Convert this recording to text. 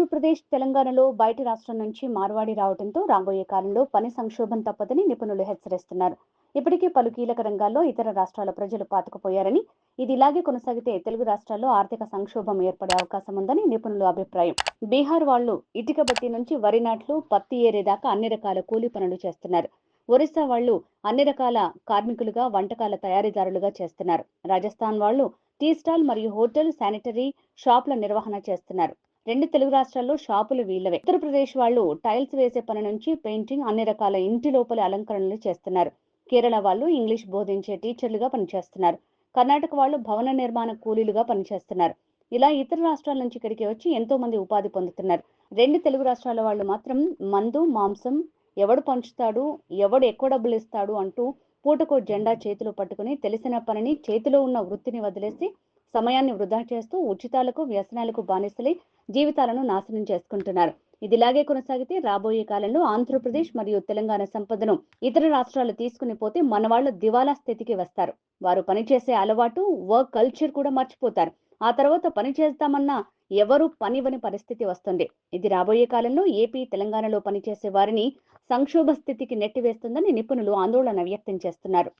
ఆంధ్రప్రదేశ్, తెలంగాణలో బయటి రాష్ట్రం నుంచి మార్వాడి రావడంతో రాబోయే కాలంలో పని సంక్షోభం తప్పదని నిపుణులు హెచ్చరిస్తున్నారు. ఇప్పటికే పలు కీలక రంగాల్లో ఇతర రాష్ట్రాల ప్రజలు పాతుకుపోయారని, ఇది ఇలాగే కొనసాగితే తెలుగు రాష్ట్రాల్లో ఆర్థిక సంక్షోభం ఏర్పడే అవకాశం ఉందని నిపుణుల అభిప్రాయం. బీహార్ వాళ్లు ఇటుక బట్టి నుంచి వరి నాట్లు, పత్తి ఏరేదాకా అన్ని రకాల కూలీ పనులు చేస్తున్నారు. ఒరిస్సా వాళ్లు అన్ని రకాల కార్మికులుగా, వంటకాల తయారీదారులుగా చేస్తున్నారు. రాజస్థాన్ వాళ్లు టీ స్టాల్ మరియు హోటల్, శానిటరీ షాపుల నిర్వహణ చేస్తున్నారు. రెండు తెలుగు రాష్ట్రాల్లో షాపులు వీళ్లవే. ఉత్తరప్రదేశ్ వాళ్లు టైల్స్ వేసే పని నుంచి పెయింటింగ్, అన్ని రకాల ఇంటి లోపలి అలంకరణలు చేస్తున్నారు. కేరళ వాళ్లు ఇంగ్లీష్ బోధించే టీచర్లుగా పనిచేస్తున్నారు. కర్ణాటక వాళ్లు భవన నిర్మాణ కూలీలుగా పనిచేస్తున్నారు. ఇలా ఇతర రాష్ట్రాల నుంచి ఇక్కడికి వచ్చి ఎంతో మంది ఉపాధి పొందుతున్నారు. రెండు తెలుగు రాష్ట్రాల వాళ్లు మాత్రం మందు, మాంసం ఎవడు పంచుతాడు, ఎవడు ఎక్కువ డబ్బులు ఇస్తాడు అంటూ పూటకో జెండా చేతిలో పట్టుకుని తెలిసిన పనిని, చేతిలో ఉన్న వృత్తిని వదిలేసి సమయాన్ని వృధా చేస్తూ ఉచితాలకు, వ్యసనాలకు బానిసలై జీవితాలను నాశనం చేసుకుంటున్నారు. ఇదిలాగే కొనసాగితే రాబోయే కాలంలో ఆంధ్రప్రదేశ్ మరియు తెలంగాణ సంపదను ఇతర రాష్ట్రాలు తీసుకుని పోతే మనవాళ్లు దివాలా స్థితికి వస్తారు. వారు పనిచేసే అలవాటు, వర్క్ కల్చర్ కూడా మర్చిపోతారు. ఆ తర్వాత పని చేస్తామన్నా ఎవరు పనివని పరిస్థితి వస్తుంది. ఇది రాబోయే కాలంలో ఏపీ, తెలంగాణలో పనిచేసే వారిని సంక్షోభ స్థితికి నెట్టివేస్తుందని నిపుణులు ఆందోళన వ్యక్తం చేస్తున్నారు.